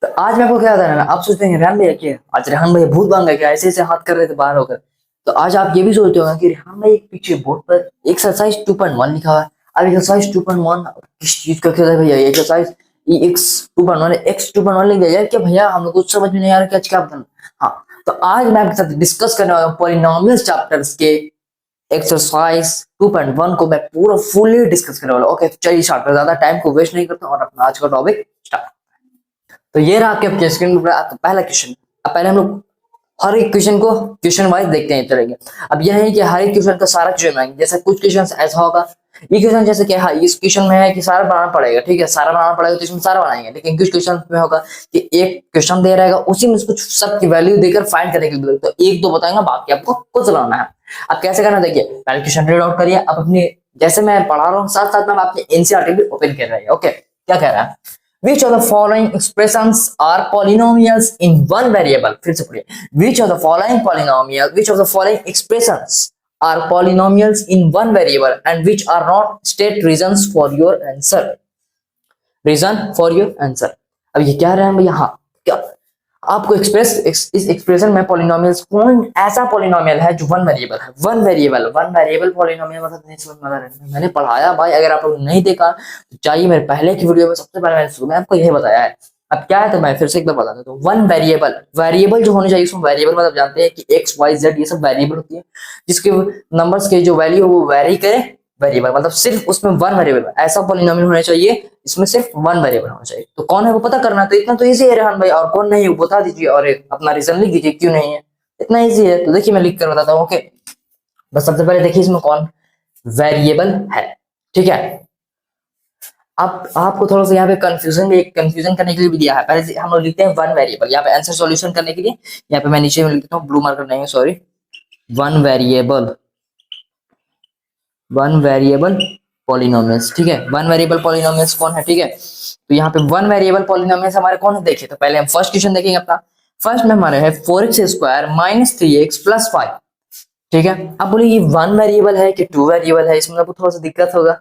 तो आज मैं आपको क्या बताना है, आप सोचते हैं रेहान भैया क्या आज रेहान भैया भूत बन गए क्या, ऐसे ऐसे हाथ कर रहे थे बाहर होकर। तो आज आप ये भी सोचते होंगे कि रेहान भाई एक पीछे बोर्ड पर एक्सरसाइज 2.1 लिखा हुआ है। अब एक्सरसाइज 2.1 किस चीज का एक्सरसाइज भैया, एक्सरसाइज एक्स 2.1 एक्स 2.1 लिख दिया यार, क्या भैया हम लोग कुछ समझ में नहीं आ रहा कि आज क्या बताना। हाँ, तो आज मैं आपके साथ डिस्कस करने वाला हूँ पॉलिनोमियल चैप्टर्स के एक्सरसाइज 2.1 को मैं पूरा फुली डिस्कस करने वाला हूँ। ओके चलिए स्टार्ट, ज्यादा टाइम को वेस्ट नहीं करता और अपना आज का टॉपिक स्टार्ट। तो ये रहा आपके स्क्रीन पर आपका पहला क्वेश्चन। अब पहले हम लोग हर एक क्वेश्चन को क्वेश्चन वाइज देखते हैं चलेंगे। अब यह है कि हर एक क्वेश्चन का सारा क्वेश्चन आएंगे, जैसे कुछ क्वेश्चन ऐसा होगा, ये क्वेश्चन जैसे कि हाँ इस क्वेश्चन में है कि सारा बनाना पड़ेगा, ठीक है सारा बनाना पड़ेगा तो इसमें सारा बनाएंगे। लेकिन कुछ क्वेश्चन में होगा कि एक क्वेश्चन दे रहेगा उसी में कुछ सब की वैल्यू देकर फाइंड करने के लिए, तो एक दो बताएंगे बाकी आपको खुद चलाना है। अब कैसे करना देखिए, पहले क्वेश्चन रीड आउट करिए, अब अपनी जैसे मैं पढ़ा रहा हूँ साथ साथ में आप अपने एनसीईआरटी भी ओपन कर रहे हैं। ओके क्या कह रहा है, Which of the following expressions are polynomials in one variable? फिर से पढ़िए, which of the following expressions are polynomials in one variable and which are not? State reasons for your answer. Reason for your answer. अब ये क्या रहा है भैया, हाँ क्या आपको इस एक्सप्रेशन में पॉलिनोमियल्स कौन ऐसा पॉलिनोमियल है जो वन वेरिएबल है। वन वेरिएबल पॉलिनोमियल मतलब नहीं समझ में आ रहा है, मैंने पढ़ाया भाई, अगर आप लोग नहीं देखा तो चाहिए मेरे पहले की वीडियो में सबसे पहले मैंने शुरू में आपको यही बताया है। अब क्या है तो मैं फिर से एक बार बता देता हूँ, वन वेरिएबल जो होने चाहिए उसमें वेरिएबल मतलब जानते हैं कि एक्स वाई जेड ये सब वेरिएबल होती है, जिसके नंबर्स के जो वैल्यू है वो वेरी करे। वेरिएबल मतलब सिर्फ उसमें वन वेरिएबल, ऐसा पॉलिनोमियल होना चाहिए इसमें सिर्फ वन वेरिएबल होना चाहिए। तो कौन है वो पता करना, तो इतना तो इजी है रेहान भाई, और कौन नहीं है वो बता दीजिए और अपना रीजन लिख दीजिए क्यों नहीं है, इतना इजी है। तो देखिए मैं लिख कर बताता हूँ। ओके बस सबसे पहले देखिए इसमें कौन वेरिएबल है, ठीक है। आप आपको थोड़ा सा यहाँ पे कंफ्यूजन करने के लिए भी दिया है। पहले हम लोग लिखते हैं वन वेरिएबल, यहाँ पे आंसर सॉल्यूशन करने के लिए यहाँ पे मैं नीचे में लिखता हूँ ब्लू मार्कर नहीं, सॉरी, वन वेरिएबल पॉलिनोमियल्स, ठीक है। वन वेरिएबल पॉलिनोमियल्स कौन है, ठीक है। तो यहाँ पे वन वेरिएबल पॉलिनोमियल्स हमारे कौन है देखिए, तो पहले हम फर्स्ट क्वेश्चन देखेंगे अपना। फर्स्ट में हमारे है 4x² माइनस 3x प्लस 5, ठीक है। अब बोलिए ये वन वेरिएबल है कि टू वेरिएबल है, इसमें आपको थोड़ा सा दिक्कत होगा।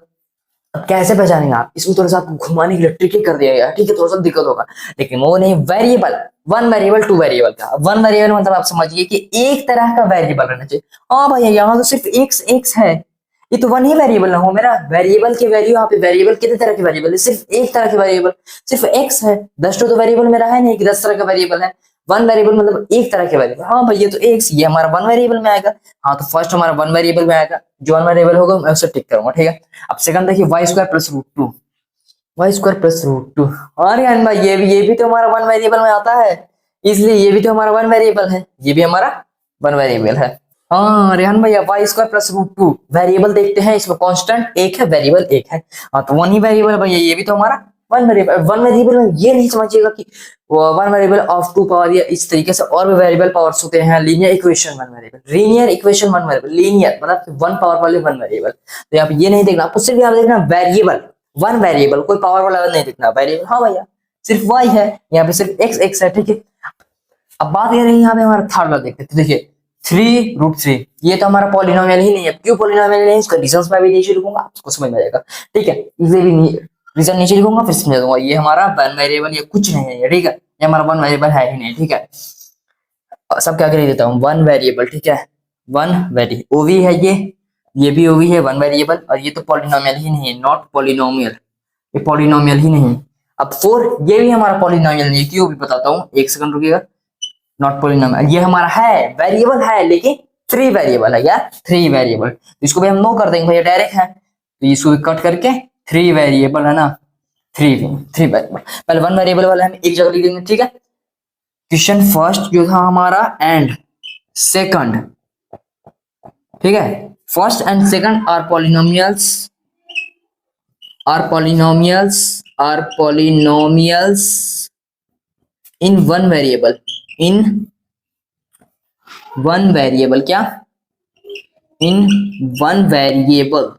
अब कैसे पहचानेंगे आप, इसमें थोड़ा सा आपको घुमाने के लिए ट्रिक कर दिया गया, ठीक है, थोड़ा सा दिक्कत होगा लेकिन वो नहीं। Variable one variable two variable का वन वेरिएबल मतलब आप समझिए कि एक तरह का वेरिएबल रहना चाहिए। हाँ भैया यहाँ तो सिर्फ एक्स है, ये तो वन ही वेरिएबल ना हो मेरा, वेरिएबल की वैल्यू यहाँ पे वेरिएबल कितने तरह के वेरिएबल है, सिर्फ एक तरह के वेरिएबल, सिर्फ एक्स है। 10 तो वेरिएबल मेरा है नहीं कि 10 तरह का वेरिएबल है। वन वेरिएबल मतलब एक तरह के वेरिएबल, हाँ भाई ये तो एक्स, ये हमारा वन वेरिएबल में आएगा। हाँ तो फर्स्ट हमारा वन वेरिएबल में आएगा, जो वन वेरिएबल होगा मैं उसे टिक करूंगा, ठीक है। अब सेकंड देखिए y² प्लस रूट टू, y² प्लस रूट टू, अरे यार भाई ये भी तो हमारा वन वेरिएबल में आता है, इसलिए ये भी तो हमारा वन वेरिएबल है, ये भी हमारा वन वेरिएबल है। हाँ रेहान भैया y² प्लस रूट टू वेरिएबल देखते हैं, इसमें कांस्टेंट एक है वेरिएबल एक है, हाँ तो वन ही वेरिएबल भैया, ये भी तो हमारा वन वेरिएबल। वन वेरिएबल में ये नहीं समझिएगा कि one variable of two power या इस तरीके से और भी वेरिएबल पावर्स होते हैं। Linear equation one variable, linear equation one variable, linear मतलब वन पावर वाले वन वेरिएबल। तो यहाँ पे ये नहीं देखना आपको, सिर्फ यहाँ देखना वेरिएबल, वन वेरिएबल, कोई पावर वाला नहीं देखना वेरिएबल। हाँ भैया सिर्फ वाई है, यहाँ पे सिर्फ एक्स है, ठीक है। अब बात ये रही यहाँ पे हमारा थर्ड वाला देखते हैं, देखिए 3√3, ये तो हमारा पॉलिनोमियल ही नहीं है। क्यों पॉलिनोमियल नहीं है, इसका रीजंस मैं भी नीचे लिखूंगा, आपको समझ में आएगा, ठीक है। इजीली रीजन नीचे लिखूंगा फिर समझा दूंगा। ये हमारा वन वेरिएबल ये कुछ नहीं है, ठीक है, ये हमारा वन वेरिएबल है ही नहीं, ठीक है। सब क्या कर देता हूँ वन वेरिएबल, ठीक है, वन वेरी ओवी है, ये भी ओवी है वन वेरिएबल, और ये तो पॉलिनोमियल ही नहीं है, नॉट पॉलिनोमियल, ये पॉलिनोमियल ही नहीं। अब 4 ये भी हमारा पॉलिनोमियल नहीं है, क्यों भी बताता हूँ, एक सेकंड रुकिएगा। नॉट पॉलिनोमियल, ये हमारा है वेरिएबल है लेकिन 3 वेरिएबल है यार, 3 वेरिएबल, इसको भी हम नो कर देंगे भैया डायरेक्ट है, तो इसको भी कट करके 3 वेरिएबल है ना, 3 वेरिएबल। पहले वन वेरिएबल वाला हम एक जगह लिख देंगे, ठीक है। क्वेश्चन फर्स्ट जो था हमारा एंड सेकंड, ठीक है, first and second are polynomials, in one variable, in one variable, क्या इन वन वेरिएबल,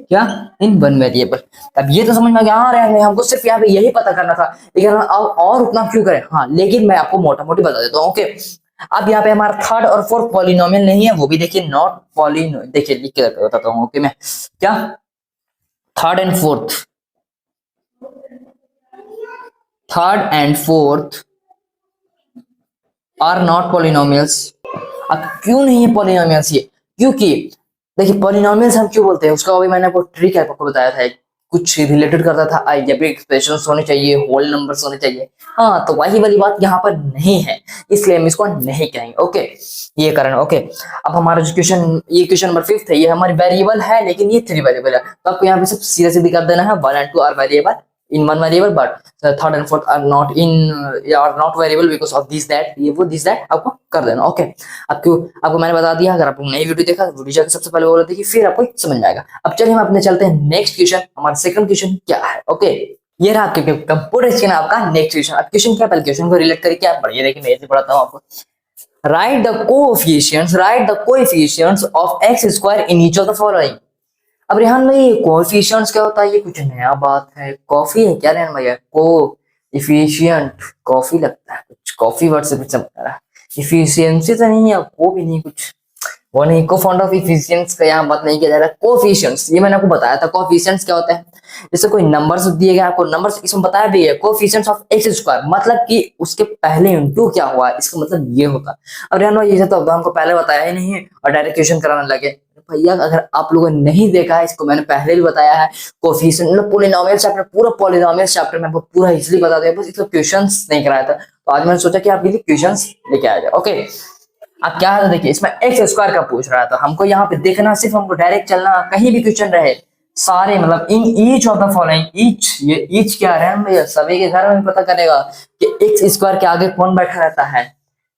क्या इन वन वेरिएबल। अब ये तो समझ में आ गया, हाँ रहे हमको सिर्फ यहाँ पे यही पता करना था, लेकिन और उतना क्यों करें, हाँ लेकिन मैं आपको मोटा मोटी बता देता हूँ। ओके अब यहाँ पे हमारा थर्ड और फोर्थ पॉलिनोमियल नहीं है, वो भी देखिए नॉट पॉलिनो, देखिए लिख के बताता हूँ। ओके मैं क्या third and fourth, third and fourth are not polynomials. अब क्यों नहीं है पॉलिनोमियल्स ये? क्योंकि देखिए पॉलिनोमियल्स हम क्यों बोलते हैं उसका अभी मैंने आपको ट्रिक आपको बताया था, कुछ रिलेटेड करता था अलजेब्रिक एक्सप्रेशंस होने चाहिए, होल नंबर्स होने चाहिए। हाँ, तो वही वाली बात यहाँ पर नहीं है, इसलिए हम इसको नहीं कहेंगे। ओके, ये कारण। ओके, अब हमारा जो क्वेश्चन, ये क्वेश्चन नंबर 5 है, ये हमारी वेरिएबल है लेकिन ये 3 वेरिएबल है, तो आपको यहाँ पे सब सीधे सीधे कर देना है 1 and 2 are variable in one variable, but the third and fourth are not variable because of this that, ये वो this that आपको कर देना। ओके, आपको मैंने बता दिया, अगर आपको नई वीडियो देखा वीडियो जाकर सबसे पहले वो देखिए, फिर आपको समझ में आएगा। अब चलिए हम अपने चलते हैं नेक्स्ट क्वेश्चन। हमारा सेकंड क्वेश्चन क्या है? ओके, ये रहा आपके कंप्यूटर स्क्रीन आपका नेक्स्ट क्वेश्चन। अब क्वेश्चन क्या, पहले क्वेश्चन को रिलेट करके आप बढ़िया देखिए, मैं ऐसे पढ़ाता हूँ आपको। write the coefficients of x square in each of the following। अब रेहान भाई कोएफिशिएंट्स क्या होता है? ये कुछ नया बात है, कॉफी है क्या रेहान भैया? कोएफिशिएंट, कॉफी लगता है, कुछ कॉफी वर्ड से कुछ समझ आ रहा है, इफिशियंसी तो नहीं है, को भी नहीं, कुछ वो नहीं, को फाउंड ऑफ इफिशियंस का यहाँ बात नहीं किया जा रहा। कोएफिशिएंट्स, ये मैंने आपको बताया था कोएफिशिएंट्स क्या होता है। जैसे कोई नंबर्स दिए गए आपको, नंबर्स इसमें बताया भी है, कोएफिशिएंट्स ऑफ एक्स स्क्वायर, मतलब कि उसके पहले इंटू क्या हुआ, इसका मतलब ये होता। अब रेहान भाई ये तो हमको पहले बताया ही नहीं है और डायरेक्ट क्वेश्चन कराने लगे। भैया अगर आप लोगों ने नहीं देखा है इसको, मैंने पहले भी बताया है, कोएफिशिएंट मतलब पॉलिनोमियल चैप्टर, पूरा पॉलिनोमियल चैप्टर में पूरा इसलिए बता दिया, बस इसका क्वेश्चंस नहीं कराया था, तो आज मैंने सोचा कि आपके लिए क्वेश्चंस लेके आया जाए। ओके, अब क्या है देखिए, इसमें एक्स स्क्वायर का पूछ रहा था, हमको यहाँ पे देखना, सिर्फ हमको डायरेक्ट चलना, कहीं भी क्वेश्चन रहे सारे, मतलब in each of the following, each, ये ईच क्या है भैया, सभी के घर में पता करेगा कि एक्स स्क्वायर के आगे कौन बैठा रहता है।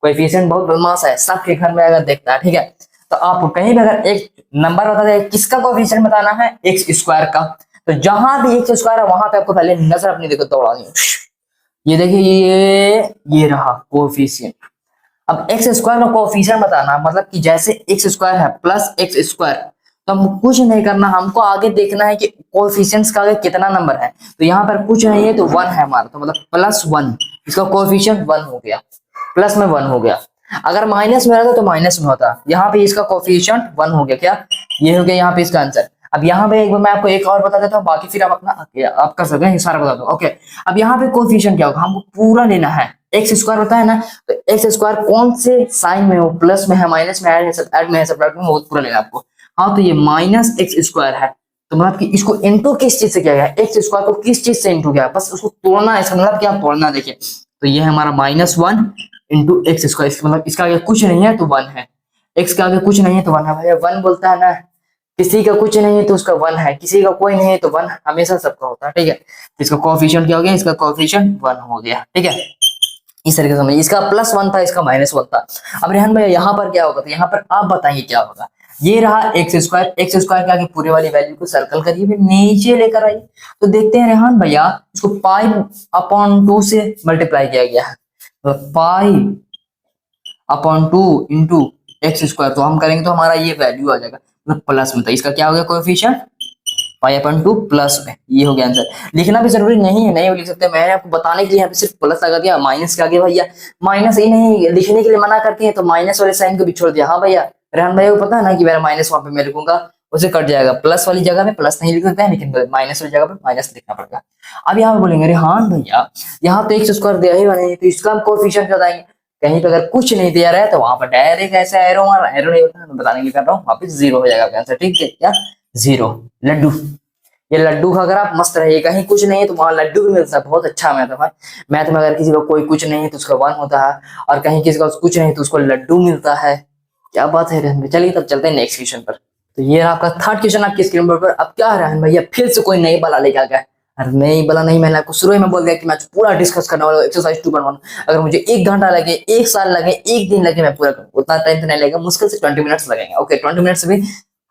कोएफिशिएंट बहुत बदमाश है, सबके घर में अगर देखता है, ठीक है। तो आपको कहीं भी अगर एक नंबर बता दे, किसका कोएफिशिएंट बताना है, एक्स स्क्वायर का, तो जहां भी एक्स स्क्वायर है वहां पे आपको पहले नजर अपनी देखो दौड़ानी है। ये देखिए, ये रहा कोएफिशिएंट। अब एक्स स्क्वायर का कोएफिशिएंट बताना, मतलब कि जैसे एक्स स्क्वायर है प्लस एक्स स्क्वायर, तो हमको कुछ नहीं करना, हमको आगे देखना है कि कोएफिशिएंट्स का आगे कितना नंबर है। तो यहाँ पर कुछ नहीं है तो 1 है हमारा, तो मतलब +1, इसका कोएफिशिएंट 1 हो गया, प्लस में 1 हो गया। अगर माइनस में रहता तो माइनस में होता, यहाँ पे इसका कोएफिशिएंट 1 हो गया, क्या ये हो गया यहाँ पे इसका आंसर। अब यहाँ पे एक बार मैं आपको एक और बता देता हूँ, बाकी फिर आप अपना आप कर सकते हैं, सारा बता दो। ओके, अब यहाँ पे कोएफिशिएंट क्या होगा, हमको पूरा लेना है, एक्स स्क्वायर होता है ना, तो एक्स स्क्वायर कौन से साइन में हो, प्लस में है, माइनस में है, ऐड में है, सब्ट्रैक्ट में, वो पूरा लेना आपको। हाँ, तो ये माइनस एक्स स्क्वायर है, तो मतलब कि इसको इंटू किस चीज से किया गया, एक्स स्क्वायर को किस चीज से इंटू किया, बस उसको तोड़ना है, इसका मतलब क्या तोड़ना। देखिए, तो ये है हमारा -1 इंटू एक्स स्क्वायर, इसका मतलब इसका आगे कुछ नहीं है तो 1 है, एक्स के आगे कुछ नहीं है तो 1 है। भैया 1 बोलता है ना, किसी का कुछ नहीं है तो उसका 1 है, किसी का कोई नहीं है तो 1 हमेशा सबका होता है, ठीक है। इसका कोएफिशिएंट क्या हो गया, इसका कोएफिशिएंट 1 हो गया, ठीक है। इस तरीके से समझिए, इसका +1 था, इसका -1 था। अब रेहान भैया यहाँ पर क्या होगा, तो यहाँ पर आप बताइए क्या होगा। ये रहा एक्स स्क्वायर, एक्स स्क्वायर के आगे पूरे वाली वैल्यू को सर्कल करिए, फिर नीचे लेकर आइए, तो देखते हैं रेहान भैया इसको π/2 से मल्टीप्लाई किया गया है, तो π/2 इंटू एक्स स्क्वायर, तो हम करेंगे तो हमारा ये वैल्यू आ जाएगा, मतलब प्लस में था, इसका क्या हो गया कोएफिशिएंट π/2 प्लस में, ये हो गया आंसर। लिखना भी जरूरी नहीं है, नहीं लिख सकते, मैंने आपको बताने के लिए यहाँ पे सिर्फ प्लस लगा दिया, माइनस के आगे भैया माइनस ही नहीं लिखने के लिए मना करती है, तो माइनस वाले साइन को भी छोड़ दिया। हाँ भैया, रेहान भैया को पता है ना कि मेरा माइनस वहां पे मैं लिखूंगा, उसे कट जाएगा, प्लस वाली जगह में प्लस नहीं लिख सकते हैं, लेकिन माइनस वाली जगह पे माइनस लिखना पड़ेगा। अब यहाँ पे बोलेंगे रेहान भैया यहाँ तो एक्स स्क्वायर दिया ही नहीं, तो इसका हम कोएफिशिएंट बताएंगे, कहीं पे अगर कुछ नहीं दिया रहा है तो वहां पर डायरेक्ट ऐसा एरो मार, एरो नहीं होता, मैं बताने की कर रहा हूँ, वापस 0 हो जाएगा आंसर, ठीक है क्या, 0। लड्डू, ये लड्डू का अगर आप मस्त रहिए, कहीं कुछ नहीं है तो वहां लड्डू भी मिलता है, बहुत अच्छा मैथ है। मैथ में अगर किसी को कोई कुछ नहीं है तो उसका 1 होता है, और कहीं किसी का कुछ नहीं तो उसको लड्डू मिलता है, क्या बात है रहन। चलिए तब चलते हैं नेक्स्ट क्वेश्चन पर। तो ये आपका थर्ड क्वेश्चन आपकी स्क्रीन पर। अब क्या है रहन भैया, फिर से कोई नई बला लेके आ गया। अरे नहीं बला नहीं, मैंने आपको शुरू में बोल दिया कि मैं पूरा डिस्कस करने वाला हूँ, एक्सरसाइज 2.1। अगर मुझे 1 घंटा लगे, 1 साल लगे, 1 दिन लगे, मैं पूरा करूँ, उतना टाइम तो नहीं लगेगा, मुश्किल से 20 मिनट्स लगेंगे। ओके, 20 मिनट्स भी,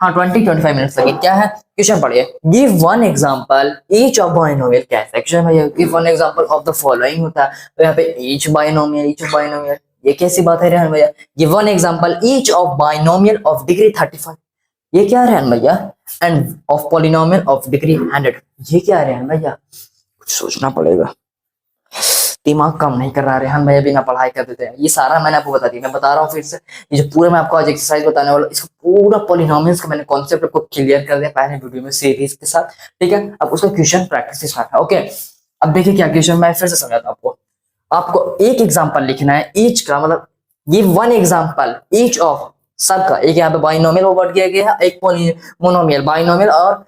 हाँ 20-25 मिनट्स लगे। क्या है क्वेश्चन, पढ़िए। Give one example each of binomial, क्या है क्वेश्चन भैया, give one example of the following होता है, तो यहाँ पे ईच बाइनोमियल, ये कैसी बात है रहन भैया। Give one example each of binomial of degree 35, ये क्या है रहन भैया, end of polynomial of degree 100, ये क्या है रहन भैया, कुछ सोचना पड़ेगा। दिमाग काम नहीं कर रहा रेहान भैया, बिना पढ़ाई कर देते हैं। ये सारा मैंने आपको बता दिया, मैं बता रहा हूँ फिर से। ये जो पूरा मैं आपको आज एक्सरसाइज बताने वाला, इसका पूरा पॉलिनोमियल्स का मैंने कॉन्सेप्ट आपको क्लियर कर दिया पहले वीडियो में सीरीज के साथ, ठीक है। अब उसका क्वेश्चन प्रैक्टिस स्टार्ट है, ओके। अब देखिए क्या क्वेश्चन, मैं फिर से समझाता हूँ आपको। आपको एक एग्जाम्पल लिखना है ईच का, मतलब ये वन एग्जाम्पल ईच ऑफ सबका। एक यहाँ पे बाइनोमियल वर्ड किया गया है, एक मोनोमियल। बाइनोमियल और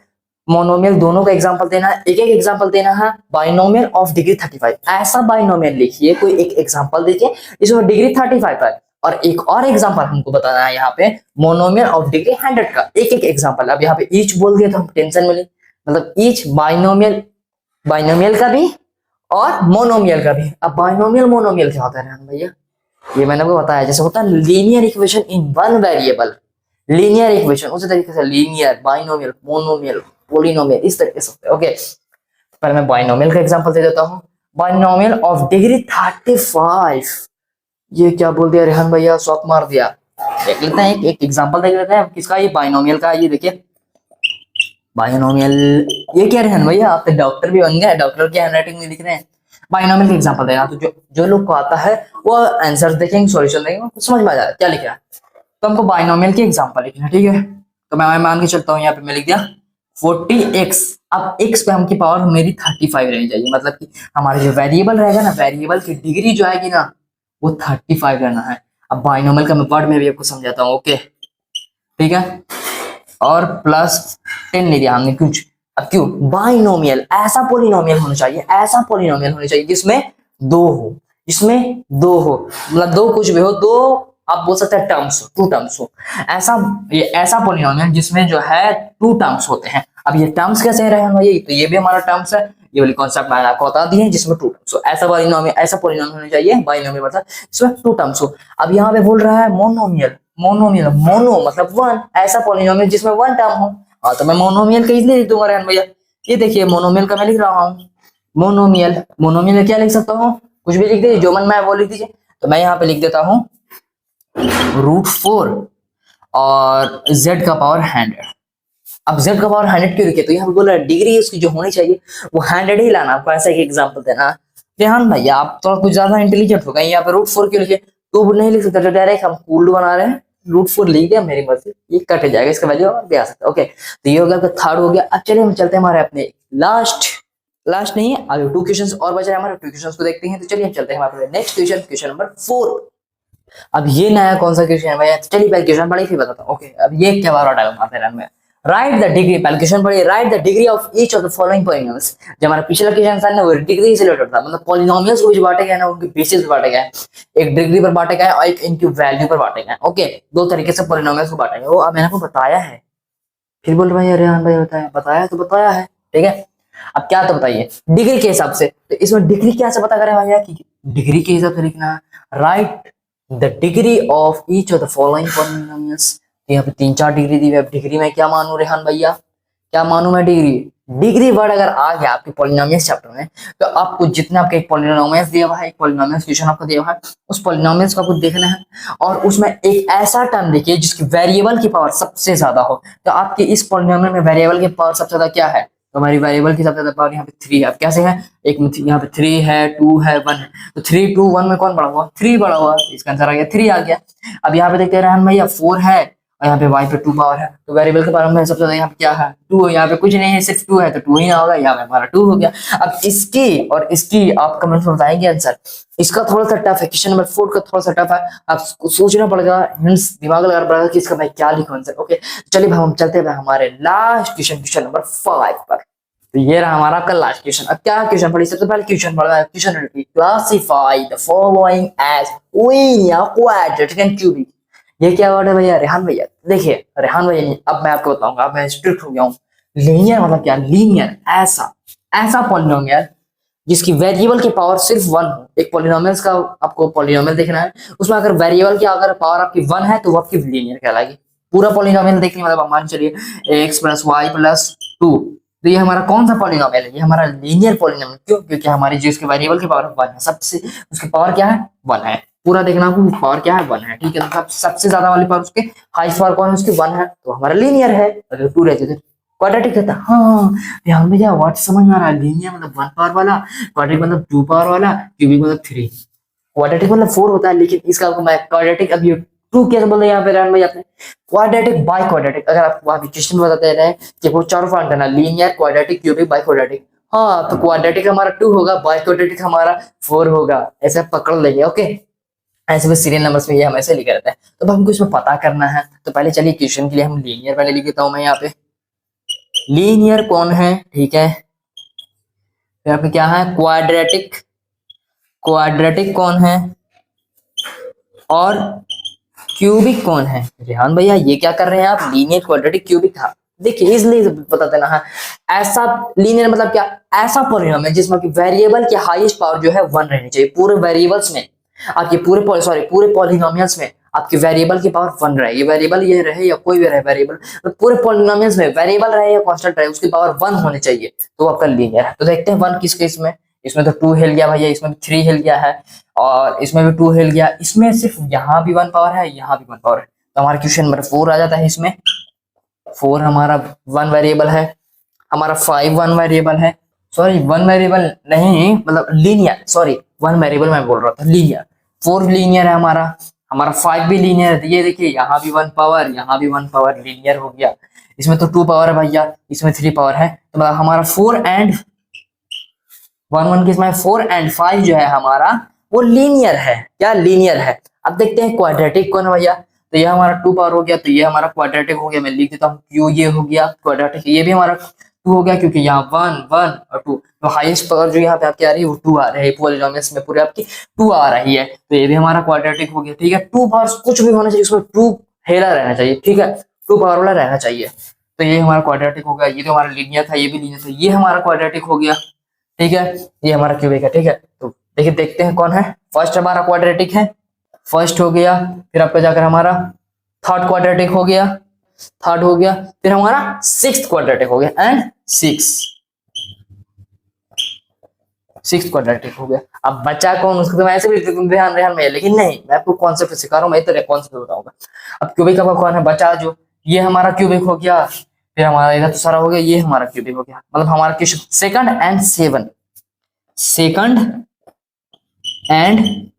मोनोमियल दोनों का एग्जांपल देना है, एक एक एग्जांपल देना है। बाइनोमियल ऑफ डिग्री 35, ऐसा बाइनोमियल लिखिए, कोई एक एग्जांपल देखिए इसमें डिग्री 35 है। और एक और एग्जांपल हमको बताना है यहाँ पे मोनोमियल ऑफ डिग्री 100 का, एक एक एग्जांपल। अब यहाँ पे ईच बोल दिया तो हम टेंशन में नहीं, मतलब ईच बाइनोमियल, बाइनोमियल का भी और मोनोमियल का भी। अब बाइनोमियल मोनोमियल क्या होता है राम भैया, ये मैंने आपको बताया, जैसे होता है linear equation in one variable, linear equation उसी तरीके से लीनियर, बाइनोमियल, मोनोमियल, पॉलिनोमियल, इस तरीके से होते हैं, ओके। पहले मैं बाइनोमियल का एग्जांपल दे देता हूँ। बाइनोमियल ऑफ डिग्री 35, ये क्या बोल दिया रेहान भैया, शॉक मार दिया। देख लेते हैं एक एग्जांपल देख लेते हैं किसका, ये बाइनोमियल का। ये देखिए बाइनोमियल, ये क्या रेहान भैया, आप तो डॉक्टर भी बन गए, डॉक्टर की हैंडराइटिंग में लिख रहे हैं। बाइनोमियल का एग्जांपल देना, तो जो लोग को आता है वो आंसर देखेंगे, सॉल्यूशन देखेंगे, समझ में आ जाएगा क्या लिख रहा है। तो हमको बाइनोमियल के एग्जांपल लिखना है, ठीक है। तो मैं मान के चलता हूँ, यहाँ पे मैं लिख दिया 40x। अब x पे हमकी पावर मेरी 35 रहनी चाहिए, मतलब कि हमारा जो वेरिएबल रहेगा ना, वेरिएबल की डिग्री जो आएगी ना वो 35 रहना है। अब बाइनोमियल का मैं वर्ड में भी आपको समझाता हूँ, ओके ठीक है। और प्लस 10 नहीं दिया हमने कुछ, अब क्यों, बाइनोमियल ऐसा पॉलिनोमियल होना चाहिए, ऐसा पॉलिनोमियल होना चाहिए जिसमें दो हो, जिसमें दो हो, मतलब दो कुछ भी हो, दो आप बोल सकते हैं टर्म्स, टू टर्म्स हो, ऐसा ये ऐसा पॉलिनोमियल जिसमें जो है टू टर्म्स होते हैं। अब ये टर्म्स कैसे रहे हैं, ये तो ये भी हमारा टर्म्स है, ये वाली कॉन्सेप्ट मैंने आपको बता दी है, जिसमें टू टर्म्स हो, ऐसा बाइनोमियल, ऐसा पॉलिनोमियल होना चाहिए, बाइनोमियल मतलब जिसमें टू टर्म्स हो। अब यहाँ पे बोल रहा है मोनोमियल, मोनोमियल, मोनो मतलब वन, ऐसा पॉलिनोमियल जिसमें वन टर्म हो। हाँ तो मैं मोनोमियल का इसलिए लिख दूंगा रेहान भैया, ये देखिए मोनोमियल का मैं लिख रहा हूँ, मोनोमियल। मोनोमियल क्या लिख सकता हूँ, कुछ भी लिख दीजिए, जो मन में है वो लिख दीजिए। तो मैं यहाँ पे लिख देता हूँ √4 और z का पावर 100। अब z का पावर 100 क्यों लिखे, तो यहाँ पे बोला डिग्री उसकी जो होनी चाहिए वो 100 ही लाना। आपको ऐसा एक एग्जांपल देना, रेहान भैया आप थोड़ा कुछ ज्यादा इंटेलिजेंट हो गए, यहाँ पे √4 क्यों लिखे, टू नहीं लिख सकते, डायरेक्ट हम कूल्ड बना रहे हैं, √4 लिख दिया, मेरी मर्जी, ये कट जाएगा, इसका वैल्यू भी आ सकता है, ओके। तो ये हो गया आपका थर्ड हो गया। अब चलिए हम चलते हैं हमारे अपने लास्ट नहीं है, अभी 2 क्वेश्चंस और बचे हैं हमारे, 2 क्वेश्चंस को देखते हैं। तो चलिए हम चलते हैं हमारे नेक्स्ट क्वेश्चन, क्वेश्चन नंबर 4। अब ये नया कौन सा क्वेश्चन है भैया, चलिए पहले क्वेश्चन पढ़ी फिर बताता हूँ, ओके। अब ये क्या बार टाइम मारते रन में, राइट द डिग्री, पहले क्वेश्चन पढ़िए, right the degree of each of the following polynomials. जो हमारा पिछला क्वेश्चन था ना वो डिग्री से रिलेटेड था, मतलब पॉलिनोमियल्स को जो बांटे गए ना उनके बेसिस पे बांटे गए, एक डिग्री पर बांटे गए और एक इनकी वैल्यू पर बांटे गए, ओके। दो तरीके से पॉलिनोमियल्स को बांटे गए, वो अब मैंने आपको बताया है, फिर बोल रहे हैं रेहान भाई बताया, बताया तो बताया है, ठीक है। अब क्या तो बताइए डिग्री के हिसाब से, तो इसमें डिग्री क्या से पता करें भैया, कि डिग्री के हिसाब से लिखना, right the degree of each of the following polynomials. यहाँ पे 3-4 डिग्री दी है, अब डिग्री में क्या मानूं रेहान भैया, क्या मानूं मैं डिग्री, डिग्री वर्ड अगर आ गया आपके पॉलिनोमियल्स चैप्टर में, तो आपको जितना आपके एक पॉलिनोमियल्स दिया हुआ है, एक पॉलिनोमियल्स क्वेश्चन आपको दिया हुआ है, उस पॉलिनोमियल्स को आपको देखना है और उसमें एक ऐसा टर्म देखिए जिसकी वेरिएबल की पावर सबसे ज्यादा हो। तो आपके इस पॉलिनोमियल में वेरिएबल की पावर सबसे ज्यादा क्या है, तो हमारी वेरिएबल की सबसे ज्यादा पावर यहाँ पे 3 है। अब कैसे है, एक यहाँ पे 3 है, 2 है, 1 है, तो 3, 2, 1 में कौन बड़ा हुआ, 3 बड़ा हुआ, तो इसका आंसर आ गया 3 आ गया। अब यहाँ पे देखते हैं रेहान भैया 4 है और यहाँ पे y पे 2 पावर है, तो वेरिएबल के पावर में सबसे ज्यादा यहाँ पे क्या है, 2 है, यहाँ पे कुछ नहीं है सिर्फ 2 है, तो 2 ही ना होगा, यहाँ पे हमारा 2 हो गया। अब इसकी और इसकी आप कमेंट में बताएंगे आंसर, इसका थोड़ा सा टफ है, क्वेश्चन नंबर 4 का थोड़ा सा टफ है, आपको सोचना पड़ेगा, हिंट्स दिमाग लगाना पड़ेगा कि इसका मैं क्या लिखूं आंसर, ओके। चलिए हम चलते हैं हमारे लास्ट क्वेश्चन, क्वेश्चन नंबर 5 पर। तो ये रहा हमारा आपका लास्ट क्वेश्चन। अब क्या क्वेश्चन पढ़ी, सबसे पहले क्वेश्चन पढ़ा है, question classify the following as linear, quadratic and cubic. ये क्या वर्ड है भैया, रेहान भैया देखिए, रेहान भैया नहीं, अब मैं आपको बताऊंगा, अब मैं स्ट्रिक्ट हो गया हूँ। लीनियर मतलब क्या, लीनियर ऐसा पॉलिनोमियल जिसकी वेरिएबल की पावर सिर्फ 1 हो। एक पॉलिनोमियल्स का आपको पॉलिनोमियल देखना है, उसमें अगर वेरिएबल की अगर पावर आपकी 1 है तो वो आपकी लीनियर कहलाएगी। पूरा पॉलिनोमियल देखने मतलब मान चलिए x + y + 2, तो ये हमारा कौन सा पॉलिनोमियल है, ये हमारा लीनियर पॉलिनोमियल। क्यों, क्योंकि हमारी जो इसके वेरिएबल की पावर 1 है, सबसे उसकी पावर क्या है, 1 है। पूरा देखना आपको, पावर क्या है, 1 है, ठीक है। तो सबसे ज्यादा वाली पावर उसके हाईएस्ट पावर कौन है, उसकी 1 है, तो हमारा लीनियर है। अगर 2 रहती तो क्वाड्रेटिक होता है। हाँ ध्यान भैया व्हाट समझ में आ रहा है, लीनियर मतलब 1 पावर वाला, क्वाड्रेटिक मतलब 2 पावर वाला, क्यूबिक मतलब 3। क्वाड्रेटिक मतलब 4 होता है, लेकिन इसका मैं क्वाड्रेटिक अभी 2 कैसे बोल रहे हैं यहाँ पे रहन भाई आपने, क्वाड्रेटिक बाय क्वाड्रेटिक। अगर आपको वहां क्वेश्चन बताते रहे कि वो चारों फॉर्म करना, linear, quadratic, cubic, by quadratic. हाँ तो क्वाड्रेटिक हमारा 2 होगा, बाय क्वाड्रेटिक हमारा 4 होगा, ऐसे पकड़ लेंगे। ओके ऐसे भी सीरियल नंबर्स में ये हम ऐसे लिखे रहते हैं। तो अब हमको इसमें पता करना है, तो पहले चलिए क्वेश्चन के लिए हम लीनियर पहले लिख देता हूँ मैं यहाँ पे। लीनियर कौन है, ठीक है, यहाँ पे क्या है, क्वाड्रेटिक, क्वाड्रेटिक कौन है और क्यूबिक कौन है। रेहान भैया ये क्या कर रहे हैं आप, लीनियर, क्वाड्रेटिक, क्यूबिक था। देखिए इसलिए बता देना है, ऐसा लीनियर मतलब क्या, ऐसा पॉलिनॉमियल है जिसमें कि वेरिएबल की हाईएस्ट पावर जो है 1 रहनी चाहिए। पूरे वेरिएबल्स में आपके पूरे पॉलिनोमियल्स में आपके वेरिएबल की पावर 1 रहे, ये वेरिएबल ये रहे या कोई भी रहे वेरिएबल, तो पूरे पॉलिनोमियल्स में वेरिएबल रहे या कांस्टेंट रहे उसकी पावर 1 होनी चाहिए, तो आपका लीनियर है। तो देखते हैं 1 किस केस में, इसमें तो 2 हिल गया भैया, इसमें भी 3 हिल गया है और इसमें भी 2 हिल गया, इसमें सिर्फ यहाँ भी 1 पावर है, यहाँ भी 1 पावर है। तो हमारा क्वेश्चन नंबर 4 आ जाता है। इसमें 4 हमारा 1 वेरिएबल है, हमारा 5 1 वेरिएबल है, सॉरी 1 वेरिएबल नहीं मतलब लीनियर, सॉरी 1 वेरिएबल मैं बोल रहा था, लीनियर। 4 लीनियर है हमारा, हमारा 5 भी लीनियर है। ये देखिए यहाँ भी 1 पावर, यहाँ भी 1 पावर, लीनियर हो गया। इसमें तो 2 पावर है भैया, इसमें 3 पावर है, तो हमारा 4 एंड 1 किस में 4 एंड 5 जो है हमारा वो लीनियर है। क्या लीनियर है। अब देखते हैं क्वाड्रेटिक कौन है भैया, तो ये हमारा 2 पावर हो गया, तो ये हमारा क्वाड्रेटिक हो गया। मैं लिख देता हूँ क्यू, ये हो गया क्वाड्रेटिक, ये भी हमारा 2 हो गया क्योंकि यहाँ 1 1 और 2, तो हाईएस्ट पावर जो यहाँ पे आपकी आ रही है वो 2 आ रही है, पॉलिनोमियल्स में पूरे आपकी 2 आ रही है, तो ये भी हमारा क्वाड्रेटिक हो गया। ठीक है 2 पावर कुछ भी होना चाहिए उसमें 2 हेला रहना चाहिए, ठीक है 2 पावर वाला रहना चाहिए। तो ये हमारा क्वाड्रेटिक हो गया, ये तो हमारा लीनियर था, ये भी लीनियर था, ये हमारा क्वाड्रेटिक हो गया। ठीक है ये हमारा क्यूबिक है। ठीक है तो देखिए देखते हैं कौन है। फर्स्ट हमारा क्वाड्रेटिक है, फर्स्ट हो गया, फिर आपका जाकर हमारा थर्ड क्वाड्रेटिक हो गया, थर्ड हो गया, फिर हमारा 6th क्वाड्रेटिक हो गया एंड 6th क्वाड्रेटिक हो गया। अब बचा कौन, उसको तो मैं ऐसे भी ध्यान ध्यान में, लेकिन नहीं मैं आपको कॉन्सेप्ट सिखा रहा हूँ, मैं तो कॉन्सेप्ट बताऊंगा। अब क्यूबिक का कौन है, बचा जो, ये हमारा क्यूबिक हो गया, फिर हमारा इधर तो सारा हो गया, ये हमारा क्यूबिक हो गया। मतलब हमारा question 2nd and 7, 2nd and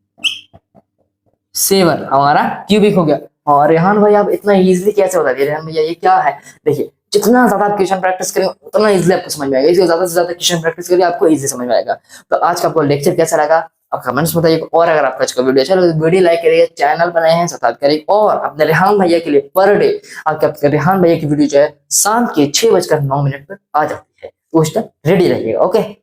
7 हमारा क्यूबिक हो गया। और रेहान भाई आप इतना इजीली कैसे बता दिए रेहान भैया, ये क्या है। देखिए जितना ज्यादा आप क्वेश्चन प्रैक्टिस करें उतना इजीली आपको समझ में आएगा, इसलिए ज्यादा से ज्यादा क्वेश्चन प्रैक्टिस करिए, आपको इजी समझ में आएगा। तो आज का आपको लेक्चर कैसा लगा आप कमेंट्स बताइए, और अगर आपका आज का वीडियो अच्छा लगे तो वीडियो लाइक करिए, चैनल बनाए हैं सब्सक्राइब करिए, और अपने रेहान भैया के लिए पर डे आपके रेहान भैया की वीडियो जो है शाम के 6:09 पर आ जाती है, तो उस टाइम रेडी रहिएगा। ओके।